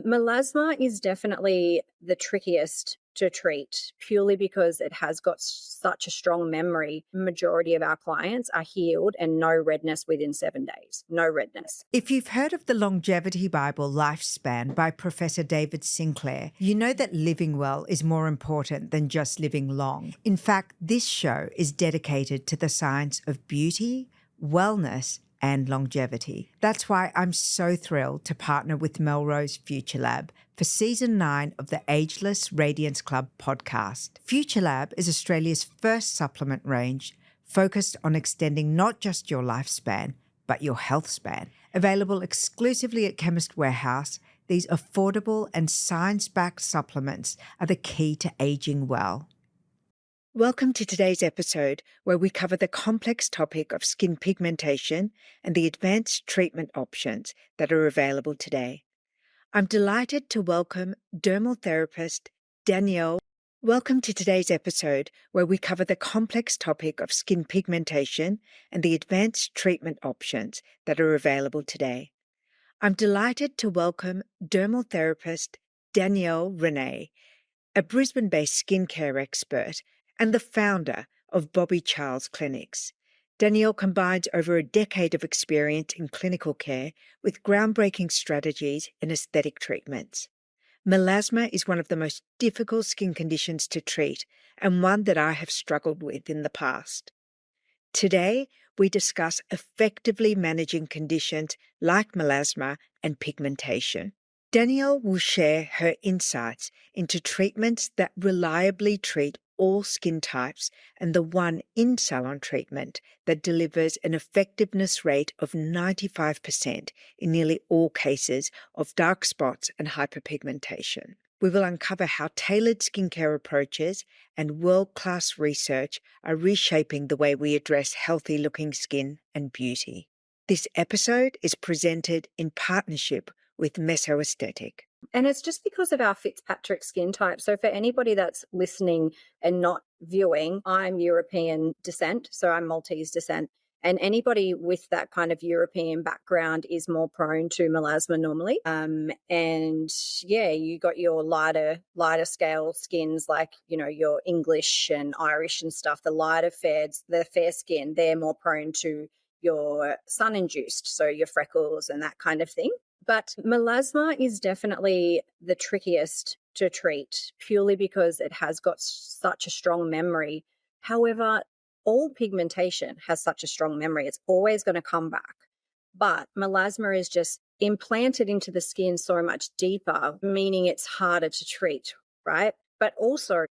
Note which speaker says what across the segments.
Speaker 1: Melasma is definitely the trickiest to treat purely because it has got such a strong memory. Majority of our clients are healed and no redness within 7 days. No redness.
Speaker 2: If you've heard of the Longevity Bible Lifespan by Professor David Sinclair, you know that living well is more important than just living long. In fact, this show is dedicated to the science of beauty, wellness, and longevity. That's why I'm so thrilled to partner with Melrose Future Lab for Season 9 of the Ageless Radiance Club podcast. Future Lab is Australia's first supplement range focused on extending not just your lifespan, but your health span. Available exclusively at Chemist Warehouse, these affordable and science-backed supplements are the key to aging well. Welcome to today's episode, where we cover the complex topic of skin pigmentation and the advanced treatment options that are available today. I'm delighted to welcome Dermal Therapist Danielle. Welcome to today's episode, where we cover the complex topic of skin pigmentation and the advanced treatment options that are available today. I'm delighted to welcome Dermal Therapist Danielle Renee, a Brisbane-based skincare expert and the founder of Bobbie Charles Clinics. Danielle combines over a decade of experience in clinical care with groundbreaking strategies in aesthetic treatments. Melasma is one of the most difficult skin conditions to treat and one that I have struggled with in the past. Today, we discuss effectively managing conditions like melasma and pigmentation. Danielle will share her insights into treatments that reliably treat all skin types and the one in-salon treatment that delivers an effectiveness rate of 95% in nearly all cases of dark spots and hyperpigmentation. We will uncover how tailored skincare approaches and world-class research are reshaping the way we address healthy-looking skin and beauty. This episode is presented in partnership with Mesoaesthetic.
Speaker 1: And it's just because of our Fitzpatrick skin type. So for anybody that's listening and not viewing, I'm European descent, so I'm Maltese descent. And anybody with that kind of European background is more prone to melasma normally. And yeah, you got your lighter scale skins like, your English and Irish and stuff, the lighter faireds, the fair skin, they're more prone to your sun-induced, so your freckles and that kind of thing. But melasma is definitely the trickiest to treat purely because it has got such a strong memory. However, all pigmentation has such a strong memory. It's always going to come back. But melasma is just implanted into the skin so much deeper, meaning it's harder to treat, right? But also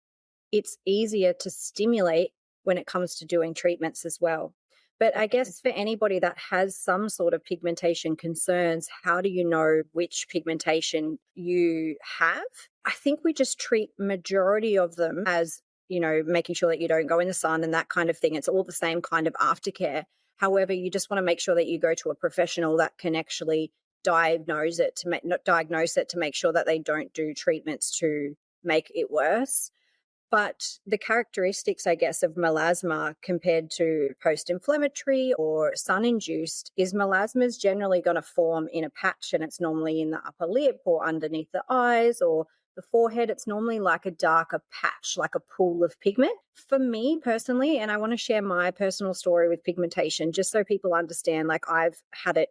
Speaker 1: it's easier to stimulate when it comes to doing treatments as well. But I guess for anybody that has some sort of pigmentation concerns, how do you know which pigmentation you have? I think we just treat majority of them as, making sure that you don't go in the sun and that kind of thing. It's all the same kind of aftercare. However, you just want to make sure that you go to a professional that can actually diagnose it to make sure that they don't do treatments to make it worse. But the characteristics, I guess, of melasma compared to post-inflammatory or sun-induced is melasma is generally going to form in a patch, and it's normally in the upper lip or underneath the eyes or the forehead. It's normally like a darker patch, like a pool of pigment. For me personally, and I want to share my personal story with pigmentation just so people understand, like I've had it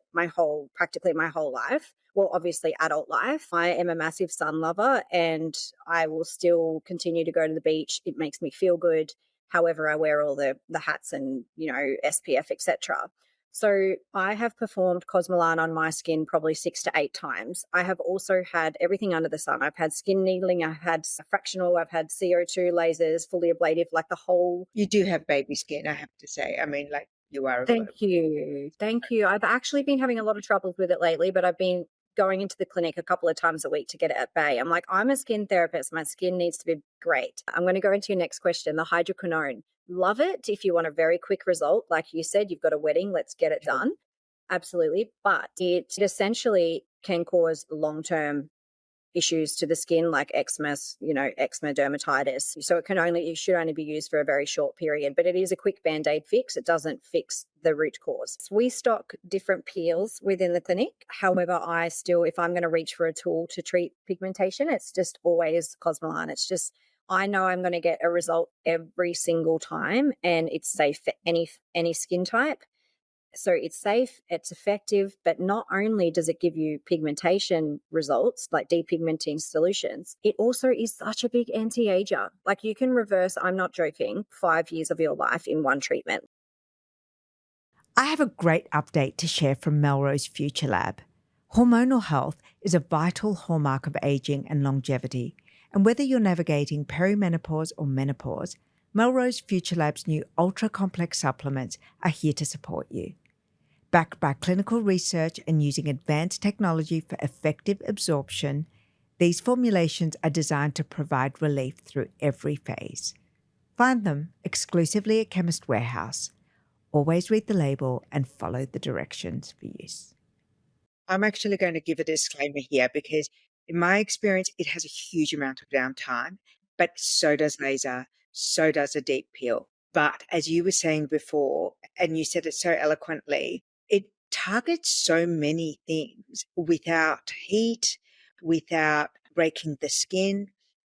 Speaker 1: practically my whole life. Well, obviously adult life. I am a massive sun lover and I will still continue to go to the beach. It makes me feel good. However, I wear all the hats and, SPF, etc. So I have performed Cosmelan on my skin probably 6 to 8 times. I have also had everything under the sun. I've had skin needling, I've had fractional, I've had CO2 lasers, fully ablative, like the whole.
Speaker 2: You do have baby skin, I have to say. I mean, like you are.
Speaker 1: Thank you. I've actually been having a lot of troubles with it lately, but I've been going into the clinic a couple of times a week to get it at bay. I'm like, I'm a skin therapist. My skin needs to be great. I'm going to go into your next question, the hydroquinone. Love it if you want a very quick result. Like you said, you've got a wedding, let's get it done. Absolutely. But it essentially can cause long-term issues to the skin like eczema, eczema dermatitis. So it should only be used for a very short period, but it is a quick Band-Aid fix. It doesn't fix the root cause. So we stock different peels within the clinic. However, if I'm going to reach for a tool to treat pigmentation, it's just always Cosmelan. It's just, I know I'm going to get a result every single time, and it's safe for any skin type. So it's safe, it's effective, but not only does it give you pigmentation results, like depigmenting solutions, it also is such a big anti-ager. Like you can reverse, I'm not joking, 5 years of your life in one treatment.
Speaker 2: I have a great update to share from Melrose Future Lab. Hormonal health is a vital hallmark of aging and longevity. And whether you're navigating perimenopause or menopause, Melrose Future Lab's new ultra-complex supplements are here to support you. Backed by clinical research and using advanced technology for effective absorption, these formulations are designed to provide relief through every phase. Find them exclusively at Chemist Warehouse. Always read the label and follow the directions for use. I'm actually going to give a disclaimer here because in my experience, it has a huge amount of downtime, but so does laser, so does a deep peel. But as you were saying before, and you said it so eloquently, it targets so many things without heat, without breaking the skin,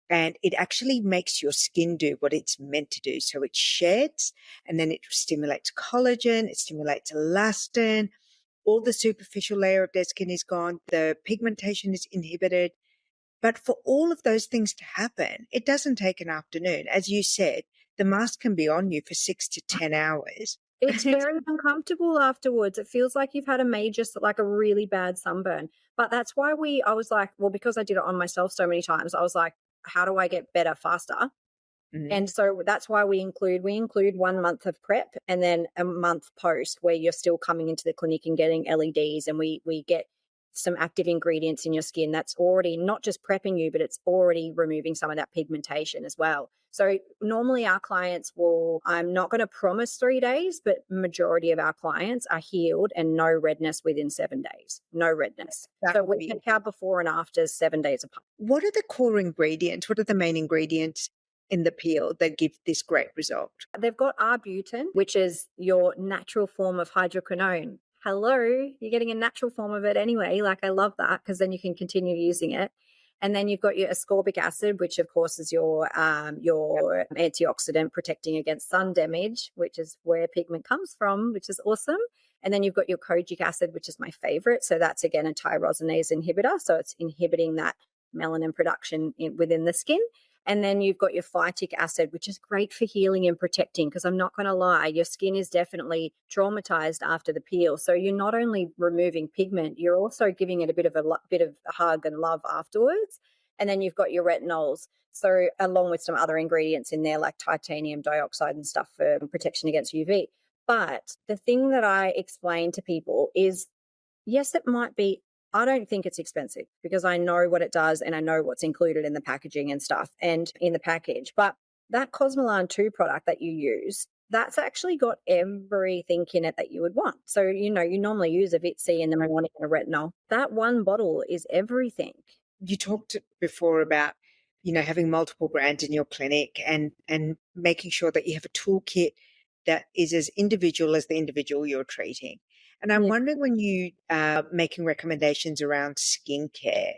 Speaker 2: and it actually makes your skin do what it's meant to do. So it sheds, and then it stimulates collagen, it stimulates elastin, all the superficial layer of dead skin is gone, the pigmentation is inhibited. But for all of those things to happen, it doesn't take an afternoon. As you said, the mask can be on you for 6 to 10 hours.
Speaker 1: It's very uncomfortable afterwards. It feels like you've had like a really bad sunburn. But that's why I was like, well, because I did it on myself so many times, I was like, how do I get better faster? And so that's why we include 1 month of prep and then a month post where you're still coming into the clinic and getting LEDs, and we get some active ingredients in your skin that's already not just prepping you, but it's already removing some of that pigmentation as well. So normally our clients I'm not going to promise 3 days, but majority of our clients are healed and no redness within 7 days. No redness. So we check our before and afters 7 days apart.
Speaker 2: What are the core ingredients? What are the main ingredients in the peel that give this great result?
Speaker 1: They've got arbutin, which is your natural form of hydroquinone. Hello, you're getting a natural form of it anyway. Like, I love that because then you can continue using it. And then you've got your ascorbic acid, which of course is your antioxidant protecting against sun damage, which is where pigment comes from, which is awesome. And then you've got your kojic acid, which is my favorite. So that's again a tyrosinase inhibitor. So it's inhibiting that melanin production within the skin. And then you've got your phytic acid, which is great for healing and protecting, because I'm not going to lie, your skin is definitely traumatized after the peel. So you're not only removing pigment, you're also giving it a bit of a hug and love afterwards. And then you've got your retinols. So along with some other ingredients in there like titanium dioxide and stuff for protection against UV. But the thing that I explain to people is, yes, it might be, I don't think it's expensive because I know what it does and I know what's included in the packaging and stuff and in the package. But that Cosmelan 2 product that you use, that's actually got everything in it that you would want. So, you normally use a Vit C in the morning and a retinol. That one bottle is everything.
Speaker 2: You talked before about, having multiple brands in your clinic and making sure that you have a toolkit that is as individual as the individual you're treating. And I'm wondering, when you are making recommendations around skincare,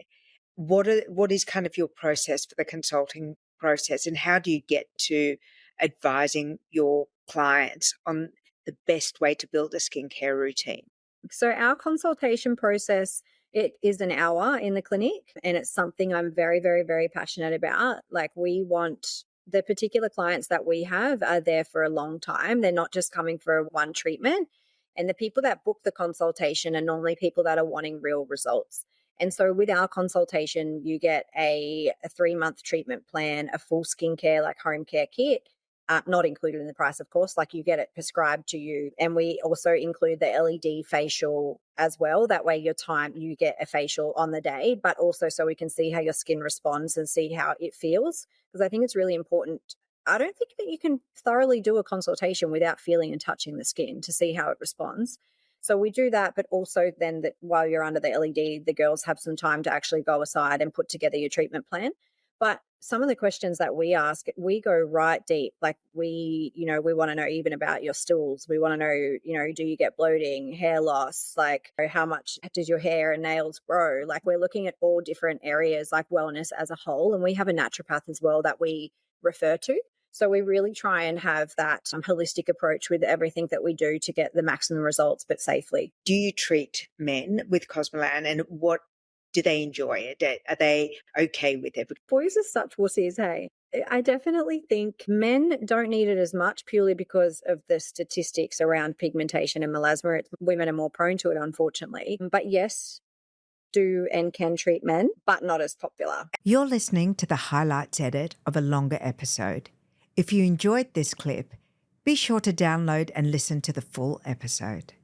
Speaker 2: what is kind of your process for the consulting process, and how do you get to advising your clients on the best way to build a skincare routine?
Speaker 1: So our consultation process, it is an hour in the clinic, and it's something I'm very, very, very passionate about. Like, we want the particular clients that we have are there for a long time. They're not just coming for one treatment. And the people that book the consultation are normally people that are wanting real results. And so with our consultation, you get a 3-month treatment plan, a full skincare, like home care kit, not included in the price, of course, like you get it prescribed to you. And we also include the LED facial as well. That way you get a facial on the day, but also so we can see how your skin responds and see how it feels. Because I think it's really important. I don't think that you can thoroughly do a consultation without feeling and touching the skin to see how it responds. So we do that, but also then that while you're under the LED, the girls have some time to actually go aside and put together your treatment plan. But some of the questions that we ask, we go right deep. Like we want to know even about your stools. We want to know, do you get bloating, hair loss? Like how much does your hair and nails grow? Like we're looking at all different areas, like wellness as a whole. And we have a naturopath as well that we refer to. So we really try and have that holistic approach with everything that we do to get the maximum results, but safely.
Speaker 2: Do you treat men with Cosmolan, and what do they enjoy? Are they okay with it?
Speaker 1: Boys are such wussies, hey. I definitely think men don't need it as much purely because of the statistics around pigmentation and melasma. Women are more prone to it, unfortunately. But yes, do and can treat men, but not as popular.
Speaker 2: You're listening to the highlights edit of a longer episode. If you enjoyed this clip, be sure to download and listen to the full episode.